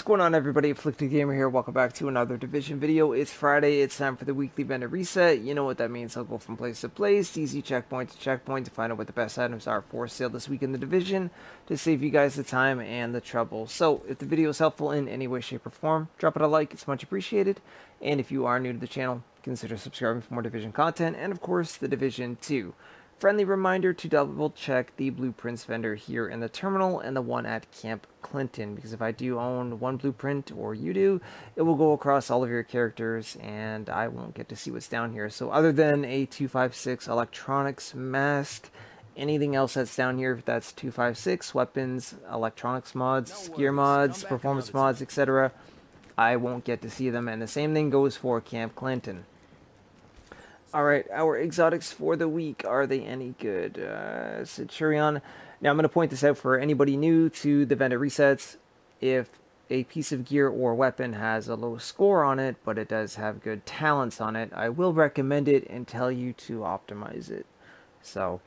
What's going on, everybody? Afflicted Gamer here. Welcome back to another Division video. It's Friday. It's time for the weekly vendor reset. You know what that means. I'll go from place to place, easy checkpoint to checkpoint to find out what the best items are for sale this week in the Division to save you guys the time and the trouble. So, if the video is helpful in any way, shape, or form, drop it a like. It's much appreciated. And if you are new to the channel, consider subscribing for more Division content and, of course, the Division 2. Friendly reminder to double check the blueprints vendor here in the terminal and the one at Camp Clinton, because if I do own one blueprint or you do, it will go across all of your characters and I won't get to see what's down here. So other than a 256 electronics mask, anything else that's down here that's 256, weapons, electronics mods, gear mods, performance mods, etc., I won't get to see them, and the same thing goes for Camp Clinton. Alright, our exotics for the week, are they any good? Centurion. Now, I'm going to point this out for anybody new to the vendor resets. If a piece of gear or weapon has a low score on it, but it does have good talents on it, I will recommend it and tell you to optimize it. So,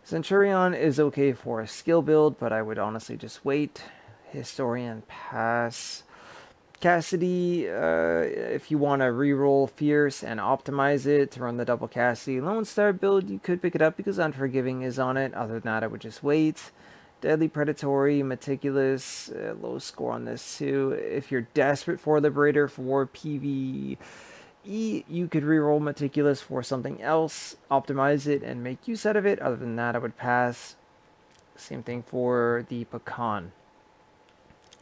Centurion is okay for a skill build, but I would honestly just wait. Historian, pass. Cassidy, if you want to reroll Fierce and optimize it to run the double Cassidy Lone Star build, you could pick it up because Unforgiving is on it. Other than that, I would just wait. Deadly Predatory, Meticulous, low score on this too. If you're desperate for Liberator for PvE, you could reroll Meticulous for something else, optimize it, and make use out of it. Other than that, I would pass. Same thing for the Pecan.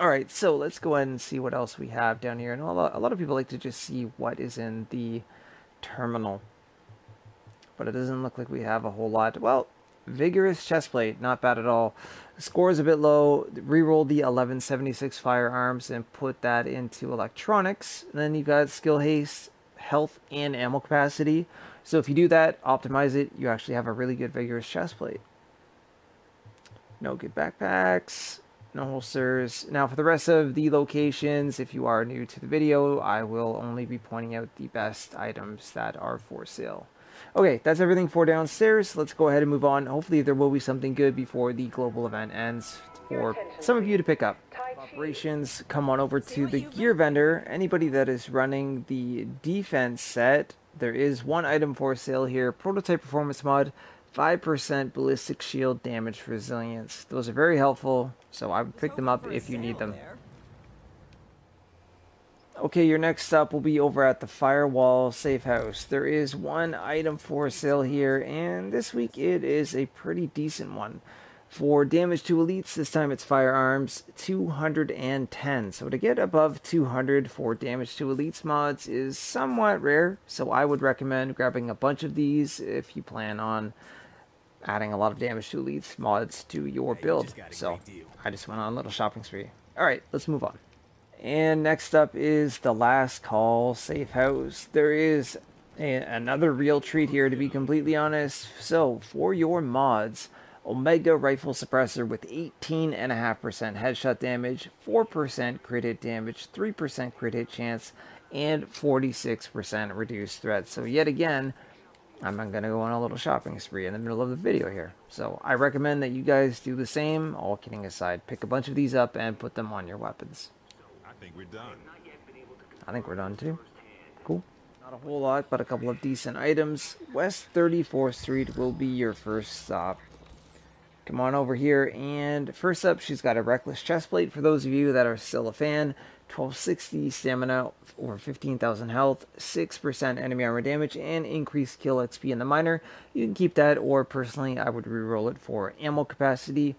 Alright, so let's go ahead and see what else we have down here. And a lot of people like to just see what is in the terminal. But it doesn't look like we have a whole lot. Well, Vigorous chestplate, not bad at all. The score is a bit low. Reroll the 1176 Firearms and put that into electronics. And then you've got skill haste, health, and ammo capacity. So if you do that, optimize it, you actually have a really good Vigorous chestplate. No good backpacks. No holsters. Now for the rest of the locations, if you are new to the video, I will only be pointing out the best items that are for sale. Okay, that's everything for downstairs. Let's go ahead and move on. Hopefully there will be something good before the global event ends for some of you to pick up. Operations, come on over to the gear vendor. Anybody that is running the defense set, there is one item for sale here. Prototype Performance Mod. 5% ballistic shield damage resilience. Those are very helpful, so I would pick them up if you need them. Okay, your next stop will be over at the Firewall Safe House. There is one item for sale here, and this week it is a pretty decent one. For damage to elites, this time it's firearms, 210. So to get above 200 for damage to elites mods is somewhat rare, so I would recommend grabbing a bunch of these if you plan on adding a lot of damage to elites mods to your build. So I just went on a little shopping spree. Alright, let's move on. And next up is the Last Call Safe House. There is another real treat here, to be completely honest. So for your mods, Omega Rifle Suppressor with 18.5% headshot damage, 4% crit hit damage, 3% crit hit chance, and 46% reduced threat. So yet again, I'm going to go on a little shopping spree in the middle of the video here. So I recommend that you guys do the same, all kidding aside. Pick a bunch of these up and put them on your weapons. I think we're done. I think we're done too. Cool. Not a whole lot, but a couple of decent items. West 34th Street will be your first stop. Come on over here, and first up, she's got a Reckless chestplate for those of you that are still a fan. 1260 stamina, over 15,000 health, 6% enemy armor damage, and increased kill XP in the minor. You can keep that, or personally, I would reroll it for ammo capacity.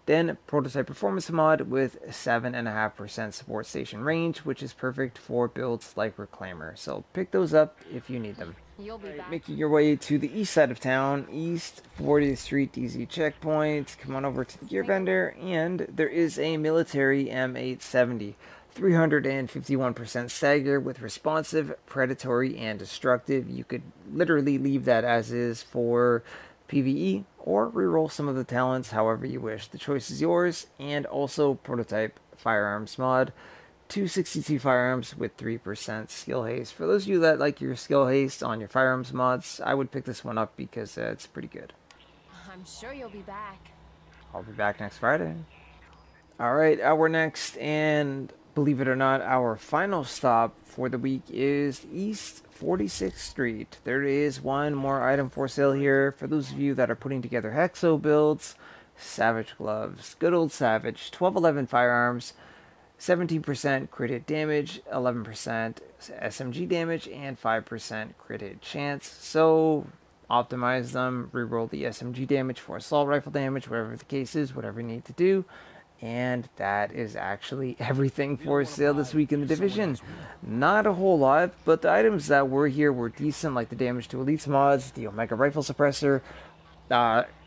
Then, Prototype Performance Mod with 7.5% support station range, which is perfect for builds like Reclaimer. So pick those up if you need them. You'll be back. Making your way to the east side of town, East 40th Street DZ checkpoint. Come on over to the gear vendor, and there is a military M870. 351% stagger with responsive, predatory, and destructive. You could literally leave that as is for PvE or reroll some of the talents however you wish. The choice is yours. And also Prototype Firearms Mod. 262 firearms with 3% skill haste. For those of you that like your skill haste on your firearms mods, I would pick this one up because it's pretty good. I'm sure you'll be back. I'll be back next Friday. Alright, our next and Believe it or not, our final stop for the week is East 46th Street. There is one more item for sale here for those of you that are putting together Hexo builds. Savage gloves, good old Savage, 1211 firearms, 17% crit hit damage, 11% SMG damage, and 5% crit hit chance. So optimize them, reroll the SMG damage for assault rifle damage, whatever the case is, whatever you need to do. And that is actually everything for sale this week in the division. Not a whole lot, but the items that were here were decent, like the Damage to Elites mods, the Omega Rifle Suppressor.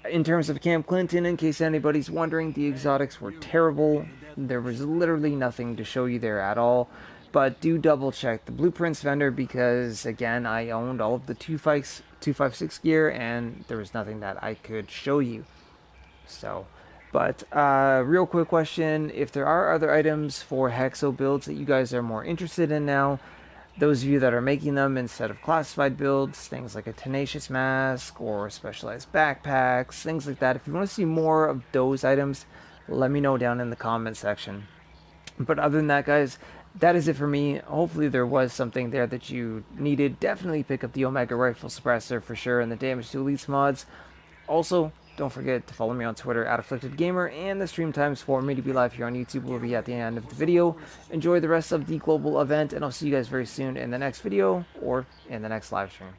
In terms of Camp Clinton, in case anybody's wondering, the exotics were terrible. There was literally nothing to show you there at all. But do double check the blueprints vendor because, again, I owned all of the 256 gear and there was nothing that I could show you. So... But, real quick question, if there are other items for Hexo builds that you guys are more interested in now, those of you that are making them instead of classified builds, things like a Tenacious Mask or specialized backpacks, things like that, if you want to see more of those items, let me know down in the comment section. But other than that, guys, that is it for me. Hopefully there was something there that you needed. Definitely pick up the Omega Rifle Suppressor for sure and the Damage to Elites mods. Also, don't forget to follow me on Twitter @AfflictedGamer, and the stream times for me to be live here on YouTube will be at the end of the video. Enjoy the rest of the global event, and I'll see you guys very soon in the next video or in the next live stream.